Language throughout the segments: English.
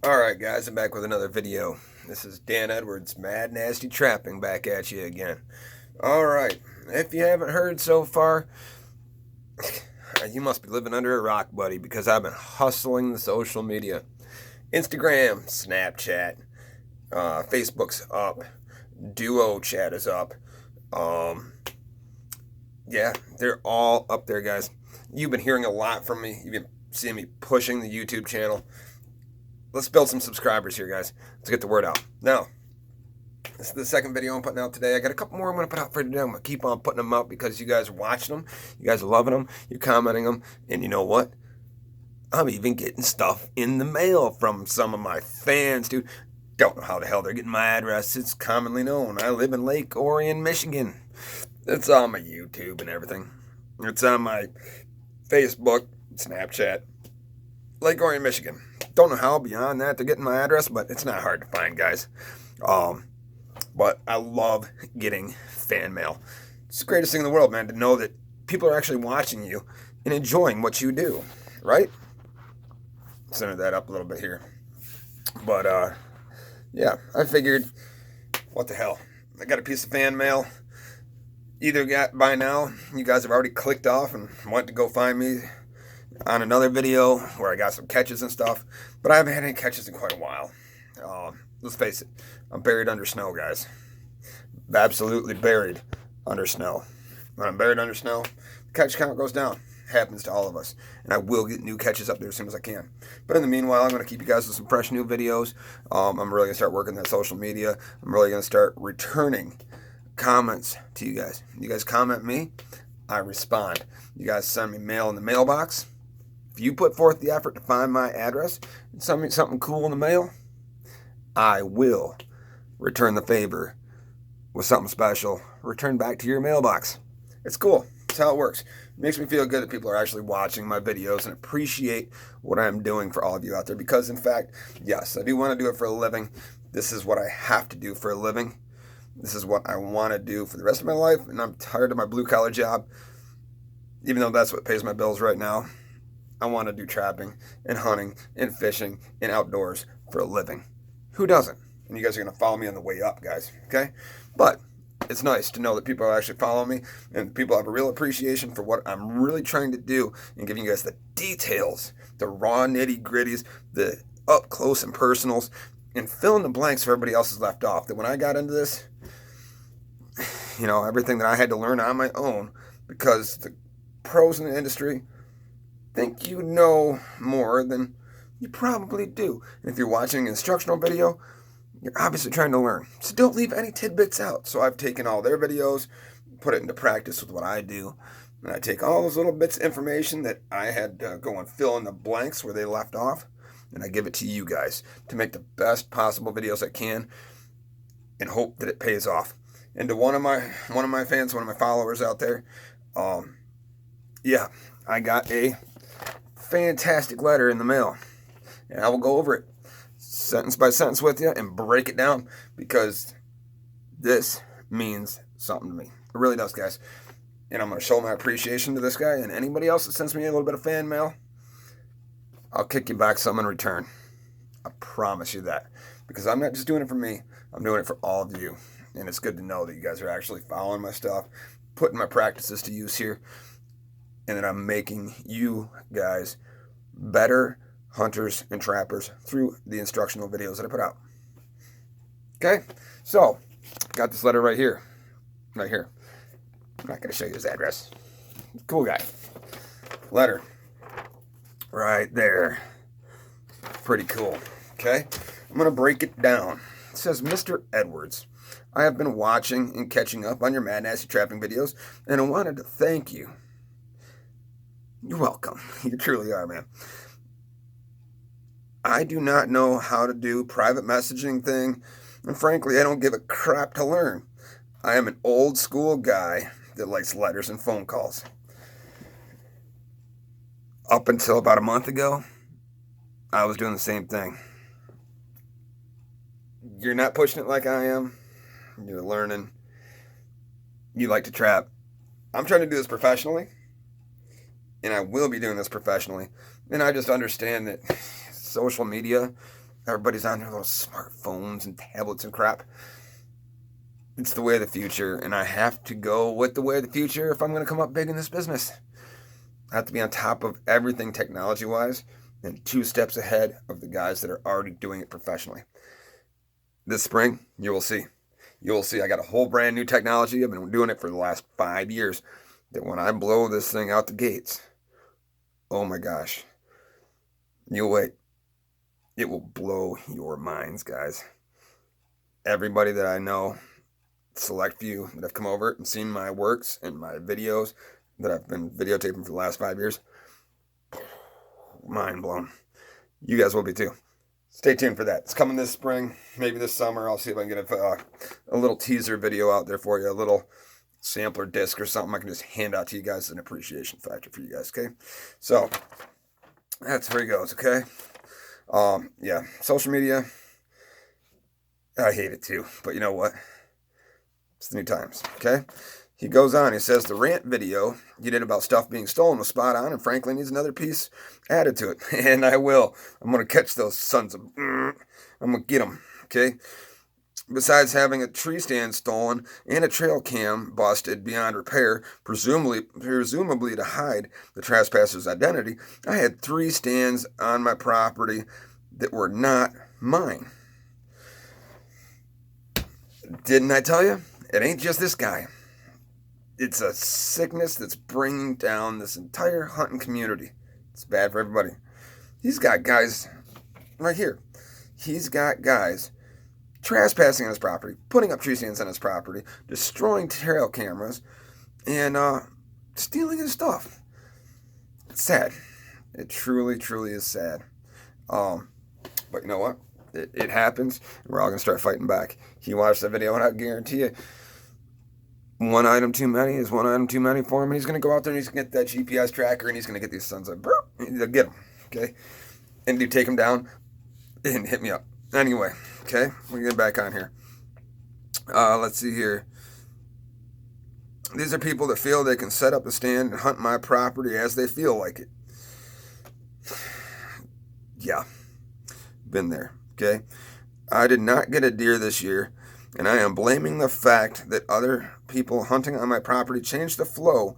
Alright guys, I'm back with another video. This is Dan Edwards, Mad Nasty Trapping, back at you again. Alright, if you haven't heard so far, you must be living under a rock, buddy, because I've been hustling the social media. Instagram, Snapchat, Facebook's up, Duo Chat is up. Yeah, they're all up there, guys. You've been hearing a lot from me. You've been seeing me pushing the YouTube channel. Let's build some subscribers here, guys. Let's get the word out. Now, this is the second video I'm putting out today. I got a couple more I'm going to put out for today. I'm going to keep on putting them out because you guys are watching them. You guys are loving them. You're commenting them. And you know what? I'm even getting stuff in the mail from some of my fans, dude. Don't know how the hell they're getting my address. It's commonly known. I live in Lake Orion, Michigan. It's on my YouTube and everything. It's on my Facebook, Snapchat. Lake Orion, Michigan. Don't know how beyond that they're getting my address, but it's not hard to find, guys. But I love getting fan mail. It's the greatest thing in the world, man, to know that people are actually watching you and enjoying what you do, right? Center that up a little bit here. But, yeah, I figured, what the hell? I got a piece of fan mail. Either got by now, you guys have already clicked off and went to go find me on another video where I got some catches and stuff, but I haven't had any catches in quite a while. Let's face it, I'm buried under snow, guys. Absolutely buried under snow. When I'm buried under snow, the catch count goes down. Happens to all of us, and I will get new catches up there as soon as I can. But in the meanwhile, I'm going to keep you guys with some fresh new videos. I'm really going to start working that social media. I'm really going to start returning comments to you guys. You guys comment me, I respond. You guys send me mail in the mailbox. If you put forth the effort to find my address and send me something cool in the mail, I will return the favor with something special. Return back to your mailbox. It's cool. That's how it works. It makes me feel good that people are actually watching my videos and appreciate what I'm doing for all of you out there. Because, in fact, yes, I do want to do it for a living. This is what I have to do for a living. This is what I want to do for the rest of my life. And I'm tired of my blue-collar job, even though that's what pays my bills right now. I want to do trapping and hunting and fishing and outdoors for a living. Who doesn't? And you guys are going to follow me on the way up, guys. Okay? But it's nice to know that people are actually following me and people have a real appreciation for what I'm really trying to do and giving you guys the details, the raw nitty-gritties, the up close and personals, and fill in the blanks where everybody else is left off. That when I got into this, you know, everything that I had to learn on my own, because the pros in the industry think you know more than you probably do. And if you're watching an instructional video, you're obviously trying to learn. So don't leave any tidbits out. So I've taken all their videos, put it into practice with what I do. And I take all those little bits of information that I had to go and fill in the blanks where they left off, and I give it to you guys to make the best possible videos I can and hope that it pays off. And to one of my fans, one of my followers out there, yeah, I got a fantastic letter in the mail, and I will go over it sentence by sentence with you and break it down, because this means something to me. It really does, guys. And I'm going to show my appreciation to this guy, and anybody else that sends me a little bit of fan mail, I'll kick you back some in return. I promise you that, because I'm not just doing it for me, I'm doing it for all of you. And it's good to know that you guys are actually following my stuff, putting my practices to use here, and that I'm making you guys better hunters and trappers through the instructional videos that I put out. Okay, so got this letter right here. I'm not going to show you his address. Cool guy. Letter right there. Pretty cool. Okay, I'm going to break it down. It says, Mr. Edwards, I have been watching and catching up on your Mad Nasty Trapping videos, and I wanted to thank you. You're welcome. You truly are, man. I do not know how to do private messaging thing, and frankly, I don't give a crap to learn. I am an old school guy that likes letters and phone calls. Up until about a month ago, I was doing the same thing. You're not pushing it like I am. You're learning. You like to trap. I'm trying to do this professionally, and I will be doing this professionally. And I just understand that social media Everybody's on their little smartphones and tablets and crap. It's the way of the future, and I have to go with the way of the future if I'm going to come up big in this business. I have to be on top of everything technology-wise and 2 steps ahead of the guys that are already doing it professionally. This spring, you will see. You will see I got a whole brand new technology. I've been doing it for the last 5 years. That when I blow this thing out the gates, oh my gosh, you'll wait. It will blow your minds, guys. Everybody that I know, select few that have come over and seen my works and my videos that I've been videotaping for the last 5 years, mind blown. You guys will be too. Stay tuned for that. It's coming this spring, maybe this summer. I'll see if I can get a little teaser video out there for you, a little sampler disc or something I can just hand out to you guys as an appreciation factor for you guys, okay? So, that's where he goes, okay? Yeah, social media, I hate it too, but you know what? It's the new times, okay? He goes on, he says, the rant video you did about stuff being stolen was spot on, and frankly needs another piece added to it. And I will. I'm going to catch those sons of... I'm going to get them, okay? Besides having a tree stand stolen and a trail cam busted beyond repair, presumably to hide the trespasser's identity, I had 3 stands on my property that were not mine. Didn't I tell you? It ain't just this guy. It's a sickness that's bringing down this entire hunting community. It's bad for everybody. He's got guys right here. He's got guys trespassing on his property, putting up tree stands on his property, destroying trail cameras, and stealing his stuff. It's sad. It truly, truly is sad. But you know what? It happens, and we're all going to start fighting back. He watched the video, and I guarantee you, one item too many is one item too many for him, and he's going to go out there and he's going to get that GPS tracker, and he's going to get these sons of... They'll get them, okay? And take them down and hit me up. Anyway, okay? We'll get back on here. Let's see here. These are people that feel they can set up a stand and hunt my property as they feel like it. Yeah. Been there, okay? I did not get a deer this year, and I am blaming the fact that other people hunting on my property changed the flow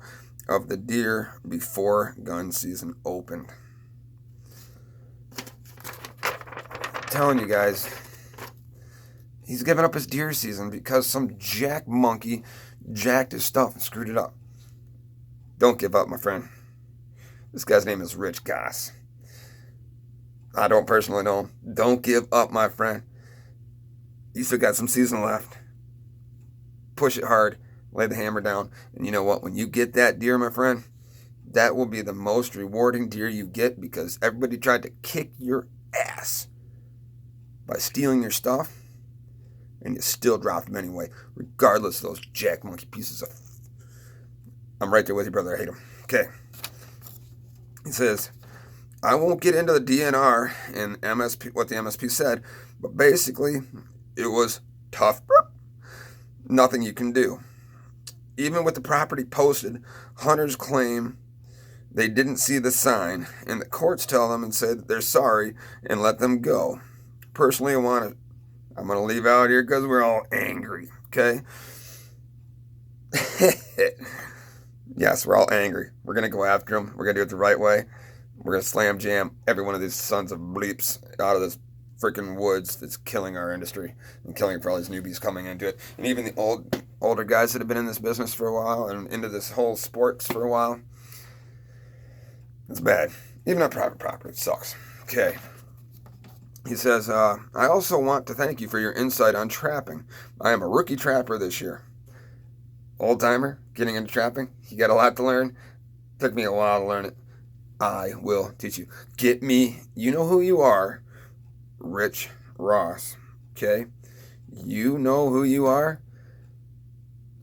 of the deer before gun season opened. I'm telling you guys, he's giving up his deer season because some jack monkey jacked his stuff and screwed it up. Don't give up, my friend. This guy's name is Rich Goss. I don't personally know him. Don't give up, my friend. You still got some season left. Push it hard. Lay the hammer down. And you know what? When you get that deer, my friend, that will be the most rewarding deer you get because everybody tried to kick your ass by stealing your stuff, and you still dropped them anyway, regardless of those jack monkey pieces of... I'm right there with you, brother. I hate them. Okay. He says, I won't get into the DNR and MSP, what the MSP said, but basically, it was tough. Nothing you can do. Even with the property posted, hunters claim they didn't see the sign, and the courts tell them and say that they're sorry and let them go. Personally, I'm going to leave out here because we're all angry, okay? Yes, we're all angry. We're going to go after them. We're going to do it the right way. We're going to slam jam every one of these sons of bleeps out of this freaking woods that's killing our industry and killing it for all these newbies coming into it. And even the older guys that have been in this business for a while and into this whole sports for a while. It's bad. Even on private property, it sucks. Okay. He says, I also want to thank you for your insight on trapping. I am a rookie trapper this year. Old timer, getting into trapping. You got a lot to learn. Took me a while to learn it. I will teach you. Get me, you know who you are, Rich Ross, okay? You know who you are.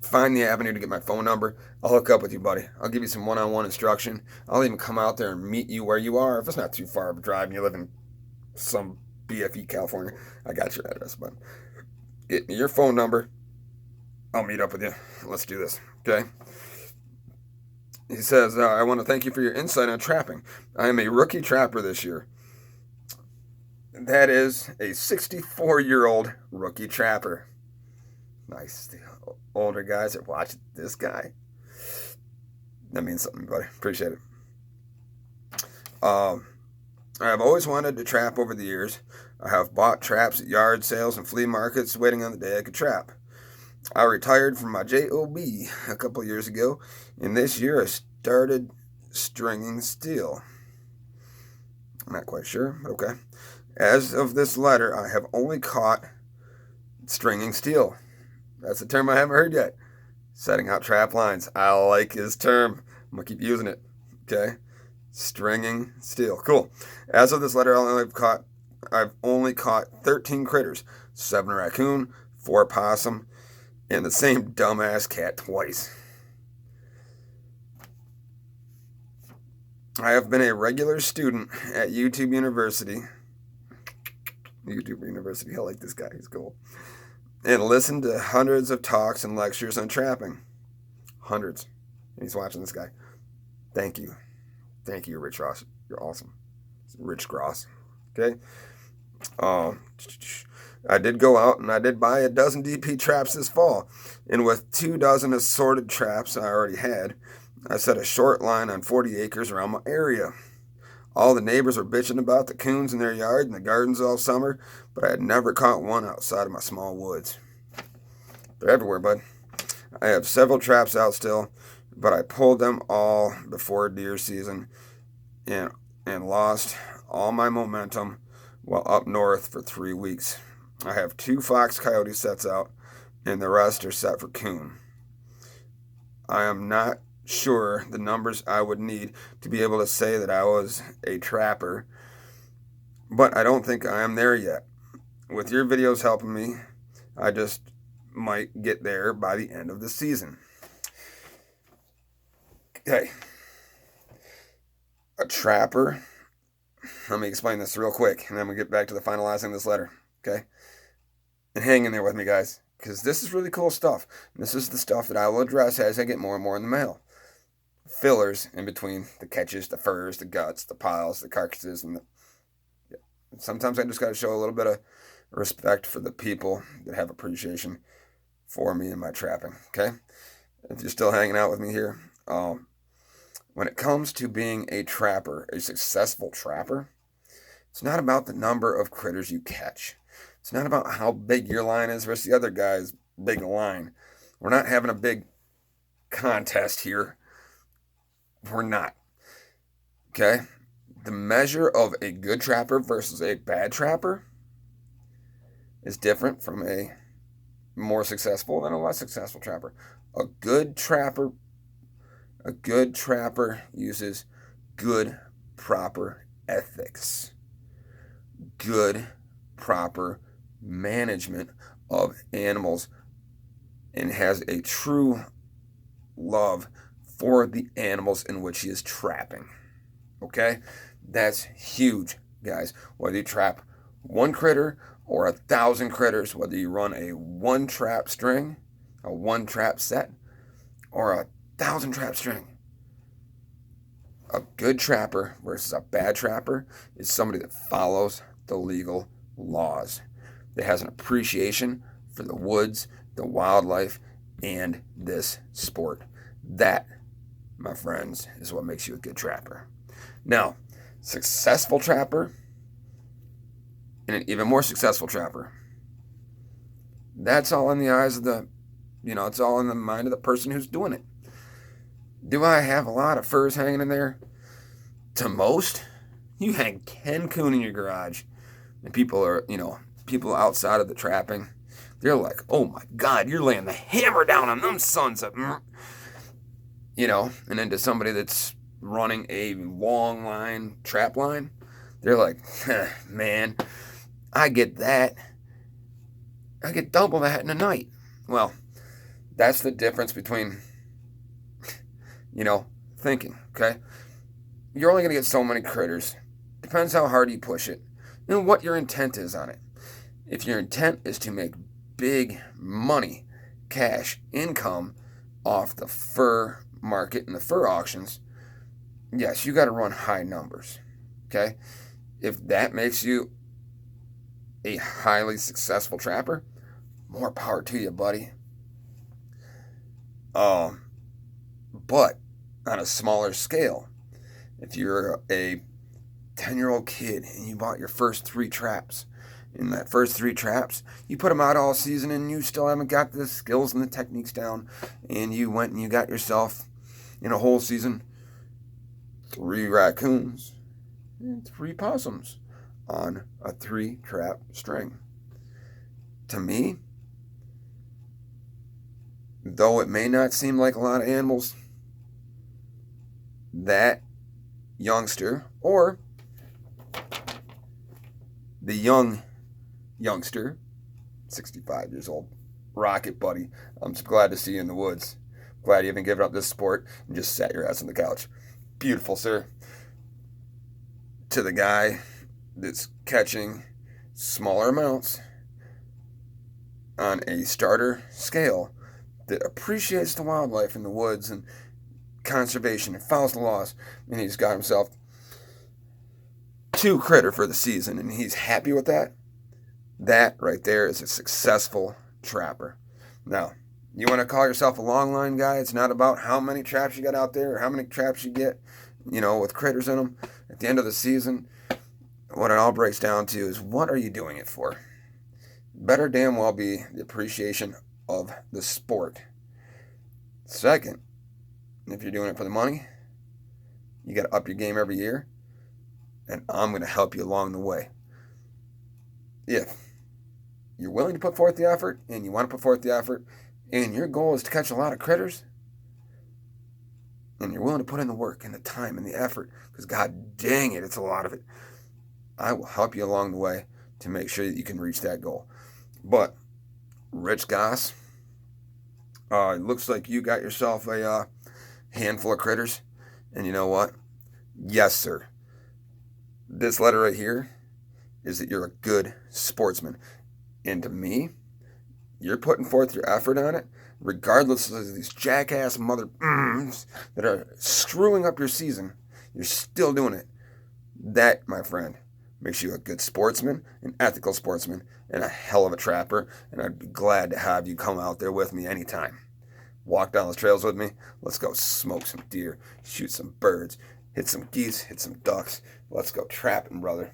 Find the avenue to get my phone number. I'll hook up with you, buddy. I'll give you some one-on-one instruction. I'll even come out there and meet you where you are. If it's not too far of a drive and you live in some BFE, California, I got your address, bud. Get me your phone number. I'll meet up with you. Let's do this, okay? He says, I want to thank you for your insight on trapping. I am a rookie trapper this year. that is a 64-year-old rookie trapper. Nice. The older guys are watching this guy. That means something, buddy. Appreciate it. I've always wanted to trap over the years. I have bought traps at yard sales and flea markets, waiting on the day I could trap. I retired from my job a couple years ago, and this year I started stringing steel. I'm not quite sure, but okay. As of this letter, I have only caught stringing steel. That's a term I haven't heard yet. Setting out trap lines. I like his term. I'm going to keep using it. Okay? Stringing steel. Cool. As of this letter, I've only caught 13 critters. 7 raccoon, 4 possum, and the same dumbass cat twice. I have been a regular student at YouTube University. I like this guy. He's cool. And listened to hundreds of talks and lectures on trapping. Hundreds. And he's watching this guy. Thank you. Thank you, Rich Ross. You're awesome. Rich Gross. Okay? I did go out and I did buy a dozen DP traps this fall. And with 2 dozen assorted traps I already had, I set a short line on 40 acres around my area. All the neighbors were bitching about the coons in their yard and the gardens all summer, but I had never caught one outside of my small woods. They're everywhere, bud. I have several traps out still, but I pulled them all before deer season and lost all my momentum while up north for 3 weeks. I have 2 fox coyote sets out, and the rest are set for coon. I am not sure the numbers I would need to be able to say that I was a trapper, but I don't think I am there yet. With your videos helping me, I just might get there by the end of the season. Okay. A trapper. Let me explain this real quick, and then we'll get back to the finalizing of this letter. Okay? And hang in there with me, guys, because this is really cool stuff. This is the stuff that I will address as I get more and more in the mail. Fillers in between the catches, the furs, the guts, the piles, the carcasses, and sometimes I just got to show a little bit of respect for the people that have appreciation for me and my trapping. Okay, if you're still hanging out with me here, when it comes to being a trapper, a successful trapper, it's not about the number of critters you catch. It's not about how big your line is versus the other guy's big line. We're not having a big contest here. We're not. Okay? The measure of a good trapper versus a bad trapper is different from a more successful than a less successful trapper. A good trapper uses good, proper ethics. Good, proper management of animals and has a true love for the animals in which he is trapping. Okay? That's huge, guys. Whether you trap 1 critter or 1,000 critters, whether you run a 1 trap string, a 1 trap set, or a 1,000 trap string. A good trapper versus a bad trapper is somebody that follows the legal laws, that has an appreciation for the woods, the wildlife, and this sport. That, my friends, is what makes you a good trapper. Now, successful trapper and an even more successful trapper. That's all in the eyes of it's all in the mind of the person who's doing it. Do I have a lot of furs hanging in there? To most, you hang 10 coon in your garage, and people outside of the trapping, they're like, oh my God, you're laying the hammer down on them sons of... and then to somebody that's running a long line, trap line, they're like, man, I get that. I get double that in a night. Well, that's the difference between, thinking, okay? You're only going to get so many critters. Depends how hard you push it and what your intent is on it. If your intent is to make big money, cash, income off the fur market and the fur auctions, yes, you got to run high numbers, okay? If that makes you a highly successful trapper, more power to you, buddy. But on a smaller scale, if you're a 10-year-old kid and you bought your first 3 traps, in that first 3 traps, you put them out all season and you still haven't got the skills and the techniques down, and you went and you got yourself, in a whole season, 3 raccoons and 3 possums on a 3-trap string. To me, though it may not seem like a lot of animals, that youngster, or the youngster, 65 years old, Rocket buddy, I'm so glad to see you in the woods. Glad you haven't given up this sport and just sat your ass on the couch. Beautiful, sir. To the guy that's catching smaller amounts on a starter scale, that appreciates the wildlife in the woods and conservation and follows the laws, and he's got himself 2 critter for the season, and he's happy with that. That right there is a successful trapper. Now, you want to call yourself a long line guy? It's not about how many traps you got out there or how many traps you get, with critters in them. At the end of the season, what it all breaks down to is, what are you doing it for? Better damn well be the appreciation of the sport. Second, if you're doing it for the money, you got to up your game every year, and I'm going to help you along the way. If you're willing to put forth the effort, and you want to put forth the effort, and your goal is to catch a lot of critters, and you're willing to put in the work and the time and the effort, because god dang it, it's a lot of it, I will help you along the way to make sure that you can reach that goal. But, Rich Goss, it looks like you got yourself a handful of critters, and you know what? Yes, sir. This letter right here is that you're a good sportsman. And to me, you're putting forth your effort on it, regardless of these jackass mother that are screwing up your season. You're still doing it. That, my friend, makes you a good sportsman, an ethical sportsman, and a hell of a trapper, and I'd be glad to have you come out there with me anytime. Walk down those trails with me. Let's go smoke some deer, shoot some birds, hit some geese, hit some ducks. Let's go trapping, brother.